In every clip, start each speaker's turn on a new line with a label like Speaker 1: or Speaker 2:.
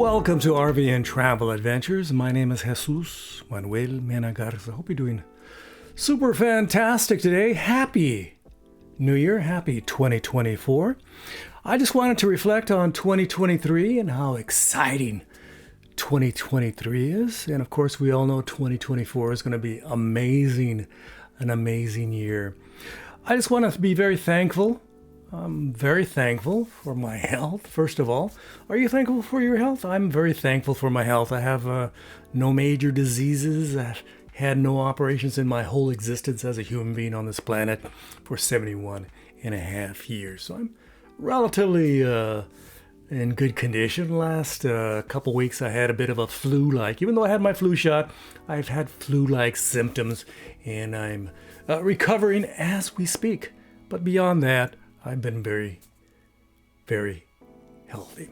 Speaker 1: Welcome to RVing Travel Adventures. My name is Jesus Manuel Mena Garza. I hope you're doing super fantastic today. Happy New Year. Happy 2024. I just wanted to reflect on 2023 and how exciting 2023 is. And of course, we all know 2024 is going to be amazing, an amazing year. I just want to be very thankful. I'm very thankful for my health, first of all. Are you thankful for your health? I'm very thankful for my health. I have no major diseases. I've had no operations in my whole existence as a human being on this planet for 71 and a half years. So I'm relatively in good condition. Last couple weeks I had a bit of a flu-like. Even though I had my flu shot, I've had flu-like symptoms, and I'm recovering as we speak. But beyond that, I've been very, very healthy.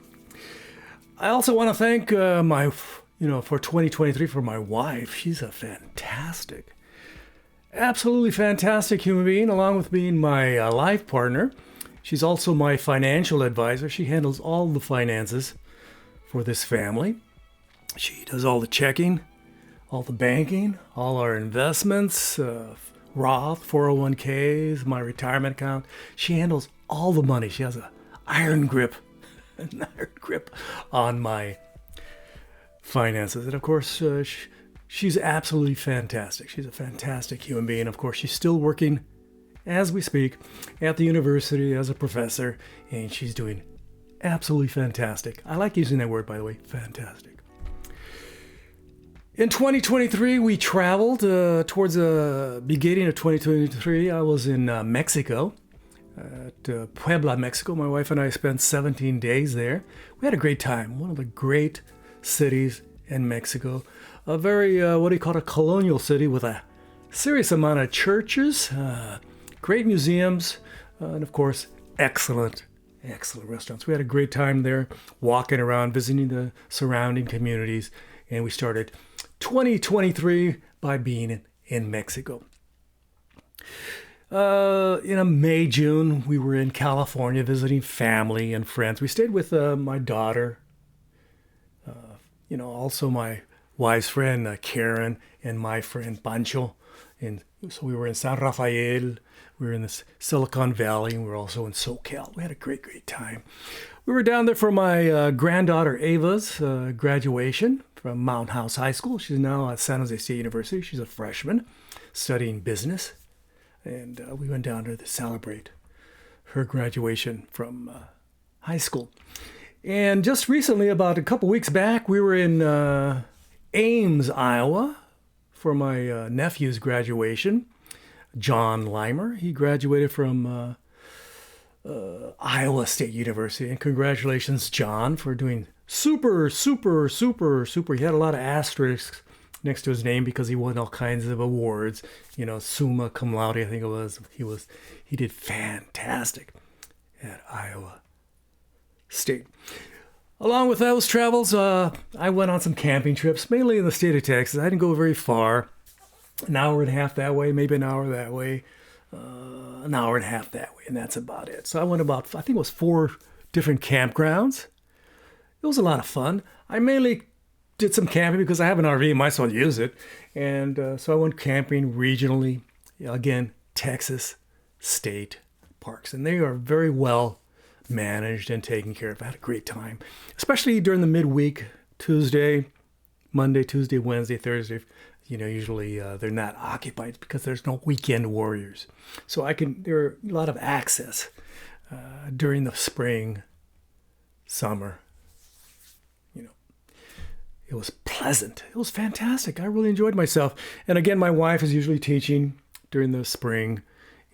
Speaker 1: I also want to thank for 2023 for my wife. She's a fantastic, absolutely fantastic human being, along with being my life partner. She's also my financial advisor. She handles all the finances for this family. She does all the checking, all the banking, all our investments, Roth, 401ks, my retirement account. She handles all the money. She has an iron grip on my finances. And of course, she's absolutely fantastic. She's a fantastic human being. Of course, she's still working as we speak at the university as a professor, and she's doing absolutely fantastic. I like using that word, by the way, fantastic. In 2023, we traveled towards the beginning of 2023. I was in Mexico, at Puebla, Mexico. My wife and I spent 17 days there. We had a great time. One of the great cities in Mexico. A very, a colonial city with a serious amount of churches, great museums, and of course, excellent restaurants. We had a great time there, walking around, visiting the surrounding communities, and we started 2023 by being in Mexico. In May, June, we were in California visiting family and friends. We stayed with my daughter, also my wife's friend Karen, and my friend Pancho. And so we were in San Rafael, we were in the Silicon Valley, and we were also in SoCal. We had a great time. We were down there for my granddaughter Ava's graduation from Mount House High School. She's now at San Jose State University. She's a freshman studying business. And we went down there to celebrate her graduation from high school. And just recently, about a couple weeks back, we were in Ames, Iowa for my nephew's graduation. John Limer, he graduated from Iowa State University. And congratulations, John, for doing super. He had a lot of asterisks next to his name because he won all kinds of awards. Summa cum laude, I think it was. He did fantastic at Iowa State. Along with those travels, I went on some camping trips, mainly in the state of Texas. I didn't go very far. An hour and a half that way, maybe an hour that way, an hour and a half that way, and that's about it. So I went I think it was 4 different campgrounds. It was a lot of fun. I mainly did some camping because I have an RV, might as well use it. And so I went camping regionally, again, Texas state parks. And they are very well managed and taken care of. I had a great time, especially during the midweek, Monday, Tuesday, Wednesday, Thursday. Usually they're not occupied because there's no weekend warriors. So there are a lot of access during the spring, summer. It was pleasant. It was fantastic. I really enjoyed myself. And again, my wife is usually teaching during the spring.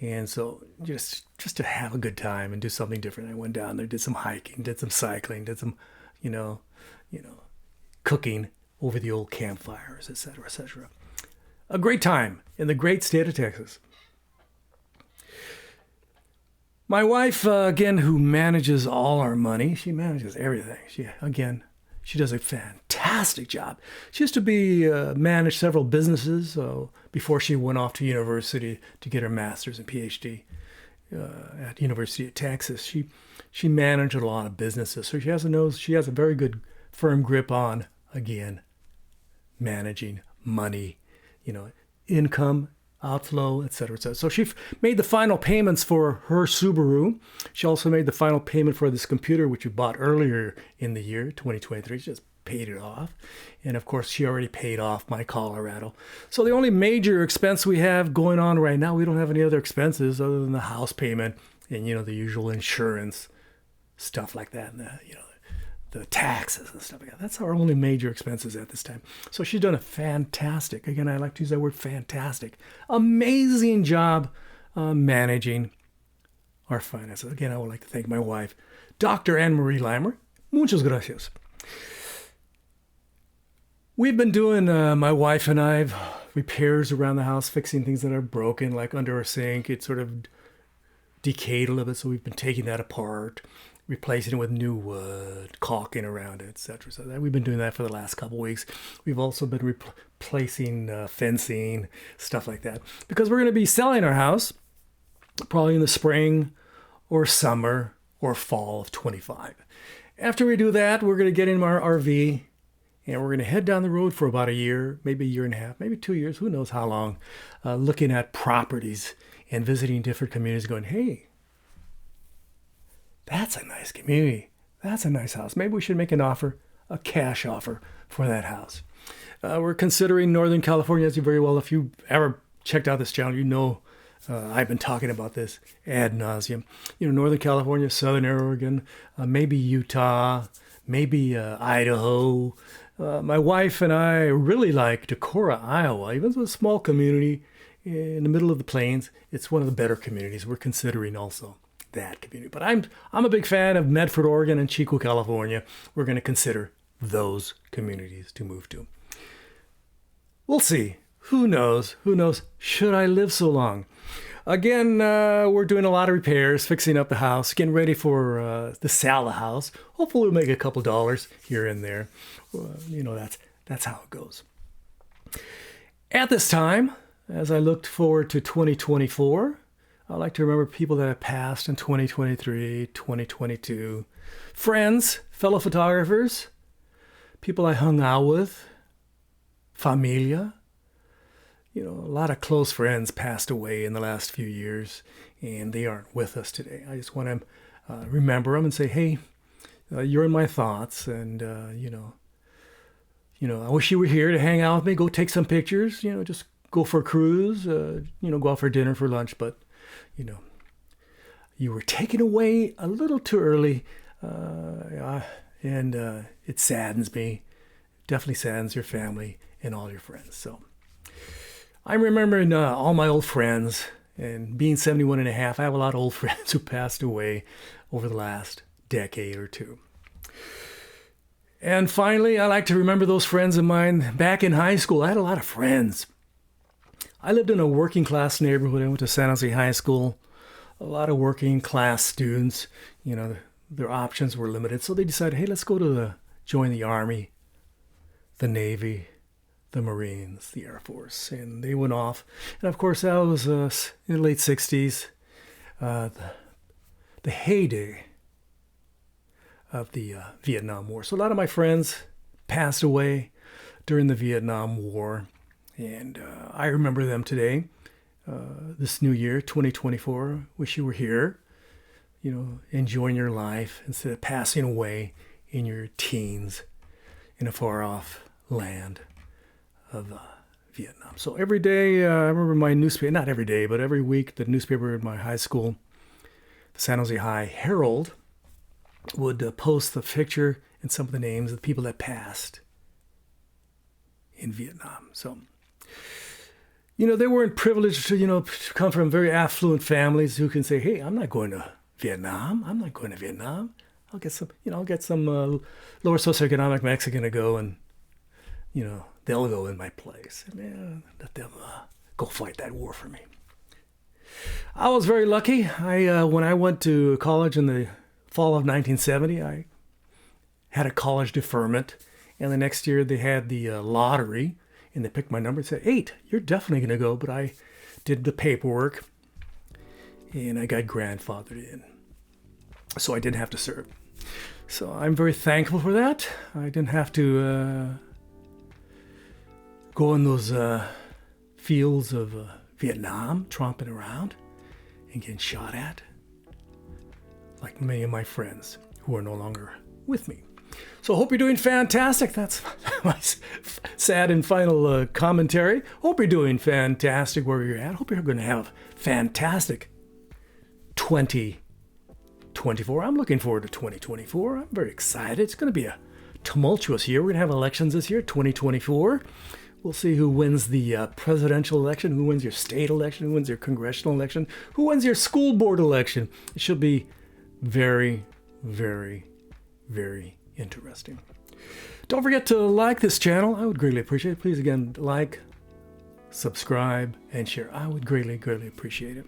Speaker 1: And so just to have a good time and do something different, I went down there, did some hiking, did some cycling, did some, cooking over the old campfires, etc., etc. A great time in the great state of Texas. My wife, again, who manages all our money, she manages everything. She does a fantastic job. She used to manage several businesses before she went off to university to get her master's and PhD at University of Texas. She managed a lot of businesses, so she has a very good firm grip on, again, managing money, income, outflow, etc., etc. So she made the final payments for her Subaru. She also made the final payment for this computer, which we bought earlier in the year, 2023. She just paid it off. And of course, she already paid off my Colorado. So the only major expense we have going on right now, we don't have any other expenses other than the house payment and, the usual insurance, stuff like that, and the taxes and stuff like that. That's our only major expenses at this time. So she's done a fantastic, again, I like to use that word fantastic, amazing job managing our finances. Again, I would like to thank my wife, Dr. Anne-Marie Limer. Muchas gracias. We've been doing, my wife and I, repairs around the house, fixing things that are broken, like under our sink. It sort of decayed a little bit, so we've been taking that apart, replacing it with new wood, caulking around it, etc. So we've been doing that for the last couple of weeks. We've also been replacing fencing, stuff like that, because we're going to be selling our house probably in the spring or summer or fall of 25. After we do that, we're going to get in our RV and we're going to head down the road for about a year, maybe a year and a half, maybe 2 years, who knows how long, looking at properties and visiting different communities going, hey, that's a nice community. That's a nice house. Maybe we should make an offer, a cash offer for that house. We're considering Northern California, as you very well, if you ever checked out this channel, I've been talking about this ad nauseum. Northern California, Southern Oregon, maybe Utah, maybe Idaho. My wife and I really like Decorah, Iowa. Even though it's a small community in the middle of the plains, it's one of the better communities. We're considering also that community. But I'm a big fan of Medford, Oregon, and Chico, California. We're going to consider those communities to move to. We'll see. Who knows? Who knows? Should I live so long? Again, we're doing a lot of repairs, fixing up the house, getting ready for the sell the house. Hopefully we'll make a couple dollars here and there. That's how it goes. At this time, as I looked forward to 2024, I like to remember people that have passed in 2023, 2022, friends, fellow photographers, people I hung out with, familia. A lot of close friends passed away in the last few years, and they aren't with us today. I just want to remember them and say, hey, you're in my thoughts, and, I wish you were here to hang out with me, go take some pictures, just go for a cruise, go out for dinner, for lunch, but you were taken away a little too early, and it saddens me. Definitely saddens your family and all your friends. So I'm remembering all my old friends, and being 71 and a half, I have a lot of old friends who passed away over the last decade or two. And finally, I like to remember those friends of mine back in high school. I had a lot of friends. I lived in a working class neighborhood. I went to San Jose High School. A lot of working class students, their options were limited. So they decided, hey, let's go join the Army, the Navy, the Marines, the Air Force. And they went off. And of course, that was in the late 60s, the heyday of the Vietnam War. So a lot of my friends passed away during the Vietnam War. And I remember them today, this new year, 2024. Wish you were here, enjoying your life instead of passing away in your teens in a far-off land of Vietnam. So every day, I remember my newspaper, not every day, but every week, the newspaper in my high school, the San Jose High Herald, would post the picture and some of the names of the people that passed in Vietnam. So, they weren't privileged to, come from very affluent families who can say, hey, I'm not going to Vietnam. I'm not going to Vietnam. I'll get some lower socioeconomic Mexican to go, and, they'll go in my place. And let them go fight that war for me. I was very lucky. When I went to college in the fall of 1970, I had a college deferment. And the next year they had the lottery, and they picked my number and said, 8, you're definitely going to go. But I did the paperwork, and I got grandfathered in. So I didn't have to serve. So I'm very thankful for that. I didn't have to go in those fields of Vietnam, tromping around and getting shot at, like many of my friends who are no longer with me. So I hope you're doing fantastic. That's my sad and final commentary. Hope you're doing fantastic wherever you're at. Hope you're going to have fantastic 2024. I'm looking forward to 2024. I'm very excited. It's going to be a tumultuous year. We're going to have elections this year, 2024. We'll see who wins the presidential election, who wins your state election, who wins your congressional election, who wins your school board election. It should be very, very, very interesting. Don't forget to like this channel. I would greatly appreciate it. Please, again, like, subscribe, and share. I would greatly, greatly appreciate it.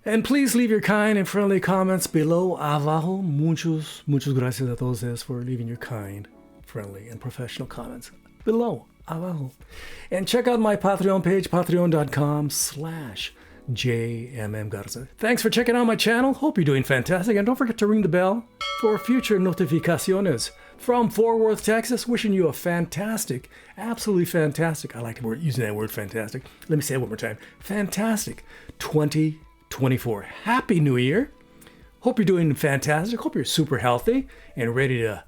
Speaker 1: And please leave your kind and friendly comments below, abajo. Muchas gracias a todos for leaving your kind, friendly, and professional comments below, abajo. And check out my Patreon page, patreon.com/JMMGarza. Thanks for checking out my channel. Hope you're doing fantastic. And don't forget to ring the bell for future notificaciones. From Fort Worth, Texas, wishing you a fantastic, absolutely fantastic, I like using that word fantastic. Let me say it one more time. Fantastic 2024. Happy New Year. Hope you're doing fantastic. Hope you're super healthy and ready to,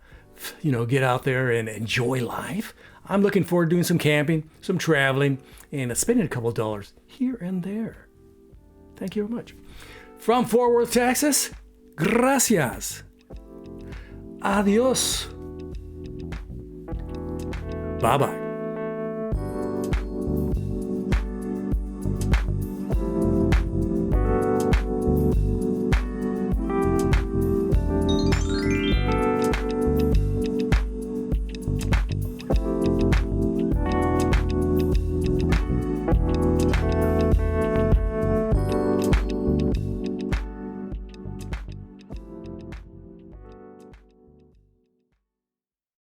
Speaker 1: get out there and enjoy life. I'm looking forward to doing some camping, some traveling, and spending a couple of dollars here and there. Thank you very much. From Fort Worth, Texas, gracias. Adios. Bye-bye.